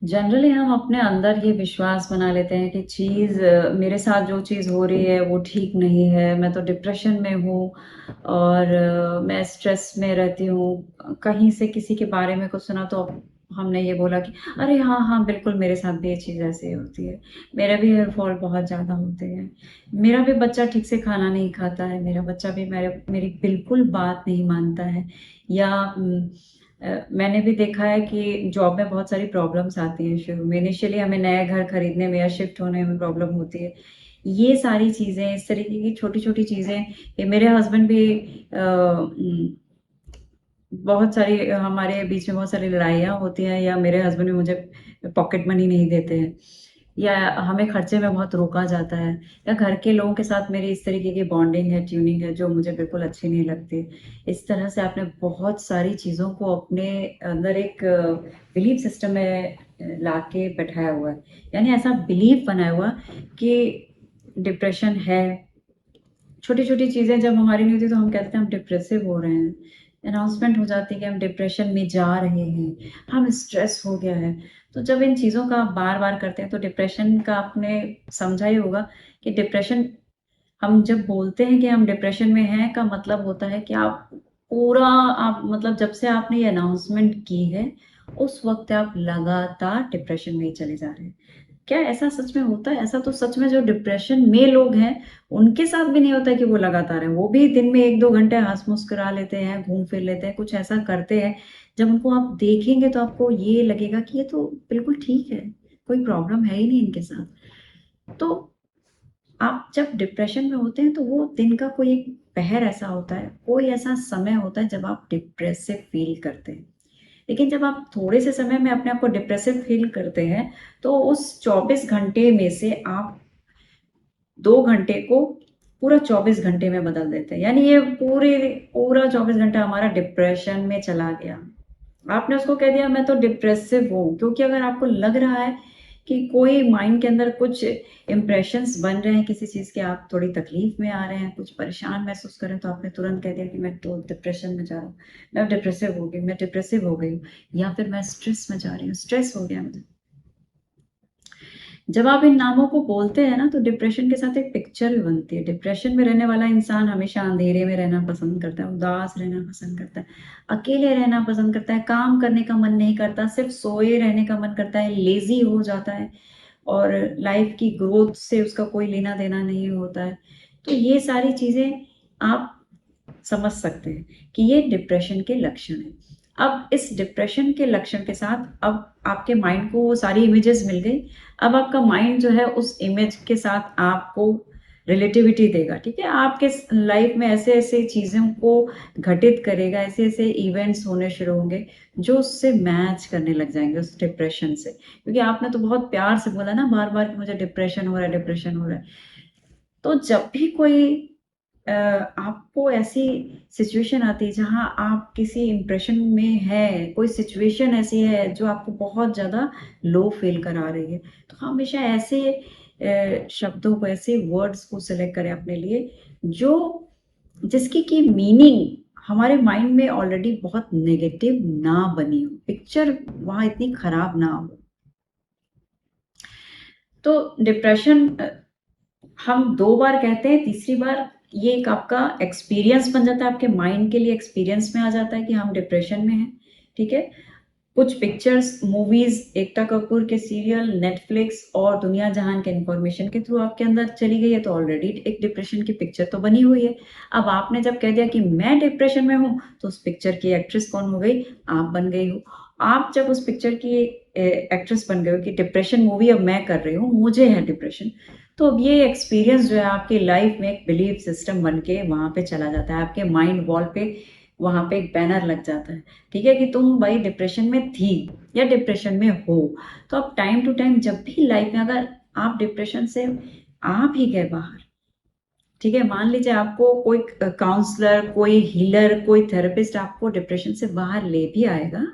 Generally हम अपने अंदर ये विश्वास बना लेते हैं कि मेरे साथ जो चीज़ हो रही है वो ठीक नहीं है, मैं तो डिप्रेशन में हूँ और मैं स्ट्रेस में रहती हूँ। कहीं से किसी के बारे में कुछ सुना तो हमने ये बोला कि अरे हाँ, हाँ, बिल्कुल मेरे साथ भी ये चीज़ ऐसे ही होती है। मेरे भी हेयर फॉल बहुत ज़्यादा होते हैं। मेरा भी बच्चा ठीक से खाना नहीं खाता है, मेरा बच्चा भी मेरी बिल्कुल बात नहीं मानता है या मैंने भी देखा है कि जॉब में बहुत सारी प्रॉब्लम्स आती हैं शुरू में। इनिशियली हमें नया घर खरीदने में या शिफ्ट होने में प्रॉब्लम होती है। ये सारी चीज़ें, इस तरीके की छोटी-छोटी चीज़ें ये मेरे हस्बैंड भी बहुत सारी हमारे बीच में बहुत सारी लड़ाइयाँ होती हैं या मेरे हस्बैंड भी मुझे पॉकेट मनी नहीं देते हैं या हमें खर्चे में बहुत रोका जाता है या घर के लोगों के साथ मेरी इस तरीके की बॉन्डिंग है, ट्यूनिंग है जो मुझे बिल्कुल अच्छी नहीं लगती। इस तरह से आपने बहुत सारी चीज़ों को अपने अंदर एक बिलीफ सिस्टम में लाके बैठाया हुआ है। यानी ऐसा बिलीफ बनाया हुआ कि डिप्रेशन है। छोटी-छोटी चीज़ें जब हमारी नहीं होती तो हम कहते हैं हम डिप्रेसिव हो रहे हैं। अनाउंसमेंट हो जाती है कि हम डिप्रेशन में जा रहे हैं, हम स्ट्रेस हो गया है। तो जब इन चीज़ों का आप बार-बार करते हैं तो डिप्रेशन का आपने समझा ही होगा कि डिप्रेशन हम जब बोलते हैं कि हम डिप्रेशन में हैं का मतलब होता है कि आप मतलब जब से आपने ये अनाउंसमेंट की है, उस वक़्त आप लगातार डिप्रेशन में ही चले जा रहे हैं। क्या ऐसा सच में होता है? ऐसा तो सच में जो डिप्रेशन में लोग हैं, उनके साथ भी नहीं होता है कि वो लगातार हैं। वो भी दिन में 1-2 घंटे हँस-मुस्कुरा लेते हैं, घूम-फिर लेते हैं, कुछ ऐसा करते हैं, जब उनको आप देखेंगे तो आपको ये लगेगा कि ये तो बिल्कुल ठीक है, कोई प्रॉब्लम है ही नहीं इनके साथ। तो आप जब डिप्रेशन में होते हैं तो वो दिन का कोई एक पहर ऐसा होता है, कोई ऐसा समय होता है जब आप डिप्रेसिव फ़ील करते हैं। लेकिन जब आप थोड़े से समय में अपने आप को डिप्रेसिव फ़ील करते हैं, तो उस 24 घंटे में से आप 2 घंटे को पूरा 24 घंटे में बदल देते हैं। यानी ये पूरा 24 घंटा हमारा डिप्रेशन में चला गया। आपने उसको कह दिया मैं तो डिप्रेसिव हूँ, क्योंकि अगर आपको लग रहा है कि कोई माइंड के अंदर कुछ इम्प्रेशंस बन रहे हैं किसी चीज़ के, आप थोड़ी तकलीफ़ में आ रहे हैं, कुछ परेशान महसूस कर रहे हैं, तो आपने तुरंत कह दिया कि मैं तो डिप्रेशन में जा रहा हूँ, मैं डिप्रेसिव हो गई, मैं डिप्रेसिव हो गई हूँ या फिर मैं स्ट्रेस में जा रही हूँ, स्ट्रेस हो गया मुझे। जब आप इन नामों को बोलते हैं ना तो डिप्रेशन के साथ एक पिक्चर भी बनती है। डिप्रेशन में रहने वाला इंसान हमेशा अंधेरे में रहना पसंद करता है, उदास रहना पसंद करता है, अकेले रहना पसंद करता है, काम करने का मन नहीं करता, सिर्फ़ सोए रहने का मन करता है, लेज़ी हो जाता है और लाइफ़ की ग्रोथ से उसका कोई लेना-देना नहीं होता है। तो ये सारी चीज़ें आप समझ सकते हैं कि ये डिप्रेशन के लक्षण हैं। अब इस डिप्रेशन के लक्षण के साथ अब आपके माइंड को वो सारी इमेजेस मिल गई। अब आपका माइंड जो है उस इमेज के साथ आपको रिलेटिविटी देगा, ठीक है? आपके स लाइफ में ऐसे-ऐसे चीज़ों को घटित करेगा, ऐसे-ऐसे इवेंट्स होने शुरू होंगे, जो उससे मैच करने लग जाएँगे उस डिप्रेशन से। क्योंकि आपने तो बहुत प्यार से बोला ना बार-बार कि मुझे डिप्रेशन हो रहा है, डिप्रेशन हो रहा है। तो जब भी कोई आपको ऐसी सिचुएशन आती है जहाँ आप किसी इम्प्रेशन में हैं, कोई सिचुएशन ऐसी है जो आपको बहुत ज़्यादा लो फ़ील करा रही है, तो हमेशा ऐसे शब्दों को, ऐसे वर्ड्स को सेलेक्ट करें अपने लिए जो जिसकी की मीनिंग हमारे माइंड में ऑलरेडी बहुत नेगेटिव ना बनी हो, पिक्चर वहाँ इतनी खराब ना हो। तो डिप्रेशन हम 2 बार कहते हैं, तीसरी बार ये एक आपका एक्सपीरियंस बन जाता है, आपके माइंड के लिए एक्सपीरियंस में आ जाता है कि हम डिप्रेशन में हैं, ठीक है? कुछ पिक्चर्स, मूवीज़, एकता कपूर के सीरियल, नेटफ्लिक्स और दुनिया जहान के इन्फॉर्मेशन के थ्रू आपके अंदर चली गई है, तो ऑलरेडी एक डिप्रेशन की पिक्चर तो बनी हुई है। अब आपने जब कह दिया कि मैं डिप्रेशन में हूँ, तो उस पिक्चर की एक्ट्रेस कौन हो गई? आप बन गई हो। आप जब उस पिक्चर की एक्ट्रेस बन गए हो कि डिप्रेशन मूवी अब मैं कर रही हूँ, मुझे है डिप्रेशन, तो अब ये एक्सपीरियंस जो है आपकी लाइफ में एक बिलीफ सिस्टम बन के वहाँ पे चला जाता है। आपके माइंड वॉल पे वहाँ पे एक बैनर लग जाता है, ठीक है? कि तुम भाई डिप्रेशन में थी या डिप्रेशन में हो। तो अब टाइम टू टाइम जब भी लाइफ में अगर आप डिप्रेशन से आ भी गए बाहर, ठीक है? मान लीजिए आपको कोई काउंसलर, कोई हीलर, कोई थेरेपिस्ट आपको डिप्रेशन से बाहर ले भी आएगा,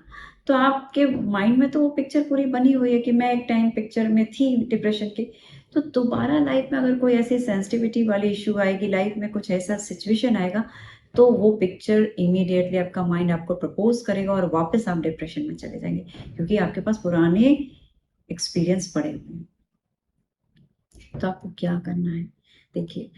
तो आपके माइंड में तो वो पिक्चर पूरी बनी हुई है कि मैं एक टाइम पिक्चर में थी डिप्रेशन की। तो दोबारा लाइफ में अगर कोई ऐसी सेंसिटिविटी वाली इश्यू आएगी, लाइफ में कुछ ऐसा सिचुएशन आएगा, तो वो पिक्चर इमीडिएटली आपका माइंड आपको प्रपोज़ करेगा और वापस आप डिप्रेशन में चले जाएँगे। क्योंकि आपके पास पुराने एक्सपीरियंस पड़े हुए हैं। तो आपको क्या करना है? देखिए,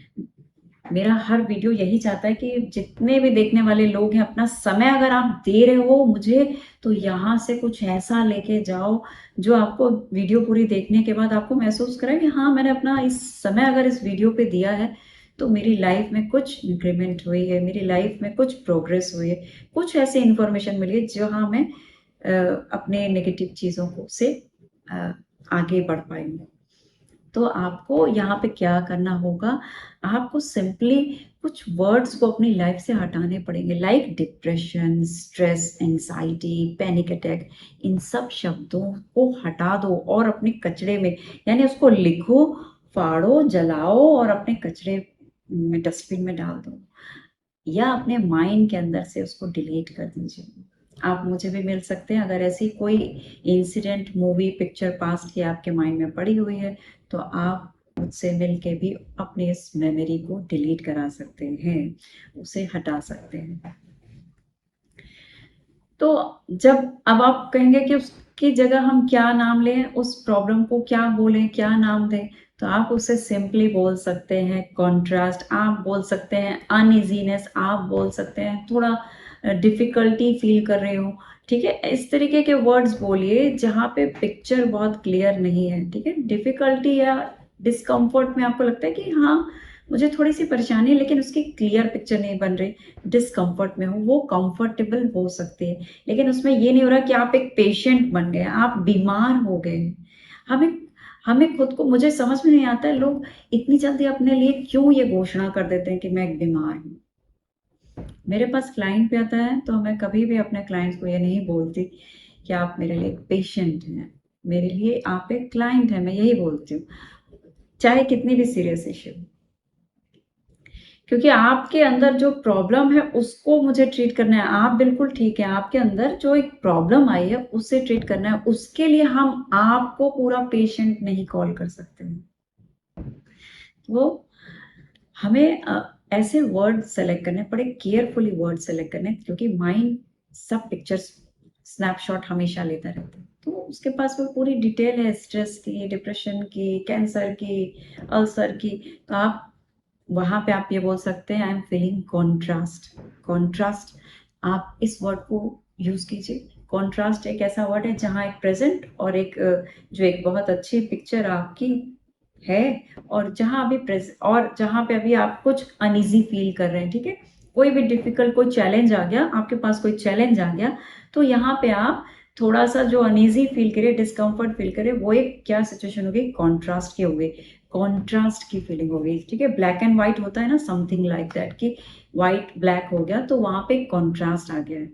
मेरा हर वीडियो यही चाहता है कि जितने भी देखने वाले लोग हैं, अपना समय अगर आप दे रहे हो मुझे, तो यहाँ से कुछ ऐसा लेके जाओ, जो आपको वीडियो पूरी देखने के बाद आपको महसूस कराए कि हाँ, मैंने अपना इस समय अगर इस वीडियो पे दिया है, तो मेरी लाइफ में कुछ इंक्रीमेंट हुई है, मेरी लाइफ में कुछ प्रोग्रेस हुई है, कुछ ऐसी इन्फॉर्मेशन मिली है, जहाँ मैं अपने नेगेटिव चीज़ों को से अ, आगे बढ़ पाई हूँ। तो आपको यहाँ पे क्या करना होगा, आपको सिंपली कुछ वर्ड्स को अपनी लाइफ से हटाने पड़ेंगे, like depression, stress, anxiety, panic attack. इन सब शब्दों को हटा दो और अपने कचरे में, यानी उसको लिखो, फाड़ो, जलाओ और अपने कचरे में, डस्टबिन में डाल दो, या अपने माइंड के अंदर से उसको डिलीट कर दीजिए। आप मुझे भी मिल सकते हैं, अगर ऐसी कोई इंसिडेंट, मूवी, पिक्चर पास्ट की आपके माइंड में पड़ी हुई है, तो आप मुझसे मिल के भी अपनी इस मेमोरी को डिलीट करा सकते हैं, उसे हटा सकते हैं। तो जब अब आप कहेंगे कि उसकी जगह हम क्या नाम लें, उस प्रॉब्लम को क्या बोलें, क्या नाम दें? तो आप उसे सिंपली बोल सकते हैं कॉन्ट्रास्ट, आप बोल सकते हैं अनईज़ीनेस, आप बोल सकते हैं थोड़ा डिफ़िकल्टी फ़ील कर रहे हो, ठीक है? इस तरीके के वर्ड्स बोलिए जहाँ पे पिक्चर बहुत क्लियर नहीं है, ठीक है? डिफ़िकल्टी या डिस्कम्फ़र्ट में आपको लगता है कि हाँ, मुझे थोड़ी-सी परेशानी है, लेकिन उसकी क्लियर पिक्चर नहीं बन रही, डिस्कम्फ़र्ट में हूँ, वो कंफ़र्टेबल हो सकती है। लेकिन उसमें ये नहीं हो रहा कि आप एक पेशेंट बन गए, आप बीमार हो गए हैं। हमें हमें खुद को, मुझे समझ में नहीं आता है लोग इतनी जल्दी अपने लिए क्यों ये घोषणा कर देते हैं कि मैं एक बीमार हूँ। मेरे पास क्लाइंट भी आता है, तो मैं कभी भी अपने क्लाइंट्स को ये नहीं बोलती कि आप मेरे लिए एक पेशेंट हैं। मेरे लिए आप एक क्लाइंट हैं, मैं यही बोलती हूँ, चाहे कितनी भी सीरियस इश्यू हो। क्योंकि आपके अंदर जो प्रॉब्लम है उसको मुझे ट्रीट करना है। आप बिल्कुल ठीक हैं, आपके अंदर जो एक प्रॉब्लम आई है उसे ट्रीट करना है। उसके लिए हम आपको पूरा पेशेंट नहीं कॉल कर सकते हैं। वो हमें ऐसे वर्ड सेलेक्ट करने पड़े, केयरफुली वर्ड सेलेक्ट करने, क्योंकि माइंड सब पिक्चर्स स्नैपशॉट हमेशा लेता रहता है। तो उसके पास वो पूरी डिटेल है स्ट्रेस की, डिप्रेशन की, कैंसर की, अल्सर की। तो आप वहाँ पे आप ये बोल सकते हैं, I am feeling contrast. Contrast, आप इस वर्ड को यूज़ कीजिए। कॉन्ट्रास्ट एक ऐसा वर्ड है जहाँ एक प्रेज़ेंट और एक जो एक बहुत अच्छी पिक्चर आपकी है, और जहाँ पे अभी आप कुछ अनईज़ी फ़ील कर रहे हैं, ठीक है? कोई भी डिफ़िकल्ट कोई चैलेंज आ गया, आपके पास कोई चैलेंज आ गया, तो यहाँ पे आप थोड़ा-सा जो अनईज़ी फ़ील करें, डिस्कम्फ़र्ट फ़ील करें, वो एक क्या सिचुएशन हो गई? कॉन्ट्रास्ट की हो गई। कॉन्ट्रास्ट की फीलिंग हो गई, ठीक है? ब्लैक एंड व्हाइट होता है ना, समथिंग लाइक दैट, कि व्हाइट ब्लैक हो गया, तो वहाँ पे कॉन्ट्रास्ट आ गया है।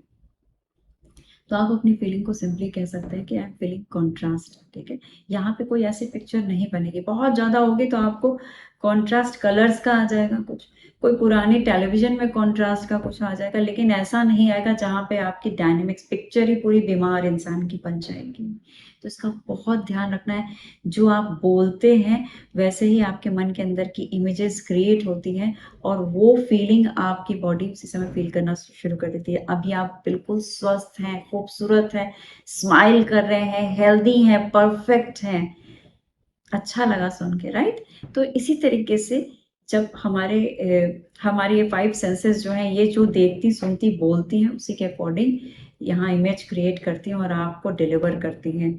तो आप अपनी फीलिंग को सिंपली कह सकते हैं कि आई एम फीलिंग कॉन्ट्रास्ट, ठीक है? यहाँ पे कोई ऐसी पिक्चर नहीं बनेगी, बहुत ज़्यादा होगी तो आपको कॉन्ट्रास्ट कलर्स का आ जाएगा कुछ, कोई पुरानी टेलीविज़न में कॉन्ट्रास्ट का कुछ आ जाएगा, लेकिन ऐसा नहीं आएगा जहाँ पे आपकी डायनामिक्स पिक्चर ही पूरी बीमार इंसान की बन जाएगी। तो इसका बहुत ध्यान रखना है, जो आप बोलते हैं, वैसे ही आपके मन के अंदर की इमेजेस क्रिएट होती हैं, और वो फीलिंग आपकी बॉडी उसी समय फ़ील करना शुरू कर देती है। अभी आप बिल्कुल स्वस्थ हैं, खूबसूरत हैं, स्माइल कर रहे हैं, हेल्दी हैं, परफेक्ट हैं। अच्छा लगा सुन के, राइट? तो इसी तरीके से जब हमारे ये 5 सेंसेस जो हैं, ये जो देखती, सुनती, बोलती हैं, उसी के अकॉर्डिंग यहाँ इमेज क्रिएट करती हैं और आपको डिलीवर करती हैं।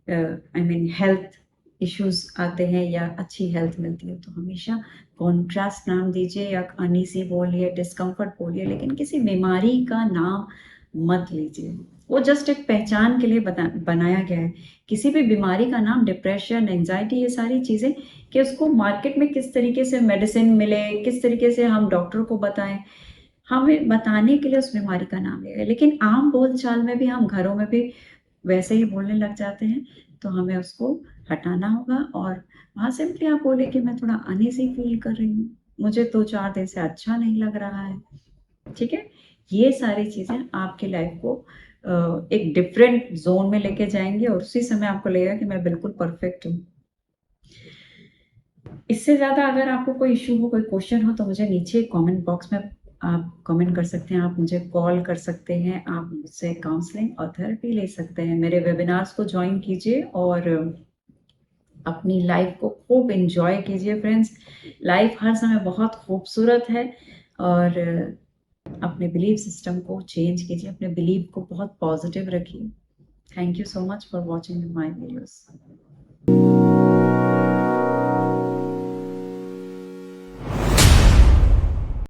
आई मीन हेल्थ इश्यूज़ आते हैं या अच्छी हेल्थ मिलती है, तो हमेशा कॉन्ट्रास्ट नाम दीजिए या अनईज़ी बोलिए, डिस्कम्फर्ट बोलिए, लेकिन किसी बीमारी का नाम मत लीजिए। वो जस्ट एक पहचान के लिए बनाया गया है। किसी भी बीमारी का नाम, डिप्रेशन, एंग्ज़ायटी, ये सारी चीज़ें, कि उसको मार्केट में किस तरीके से मेडिसिन मिले, किस तरीके से हम डॉक्टर को बताएँ, हमें बताने के लिए उस बीमारी का नाम लिया है। लेकिन आम बोलचाल में भी हम घरों में भी वैसे ही बोलने लग जाते हैं, तो हमें उसको हटाना होगा, और वहाँ सिंपली आप बोले कि मैं थोड़ा अनईज़ी फ़ील कर रही हूँ, मुझे 2-4 दिन से अच्छा नहीं लग रहा है, ठीक है? ये सारी चीज़ें आपकी लाइफ़ को एक डिफरेंट ज़ोन में लेके जाएँगी, और उसी समय आपको लगेगा कि मैं बिल्कुल परफ़ेक्ट हूँ। इससे ज़्यादा अगर आपको कोई इश्यू हो, कोई क्वेश्चन हो, तो मुझे नीचे कमेंट बॉक्स में आप कमेंट कर सकते हैं, आप मुझे कॉल कर सकते हैं, आप मुझसे काउंसलिंग और थेरेपी ले सकते हैं। मेरे वेबिनार्स को जॉइन कीजिए और अपनी लाइफ को खूब एन्जॉय कीजिए फ्रेंड्स। लाइफ हर समय बहुत खूबसूरत है और अपने बिलीफ सिस्टम को चेंज कीजिए, अपने बिलीफ को बहुत पॉजिटिव रखिए। Thank you so much for watching my videos.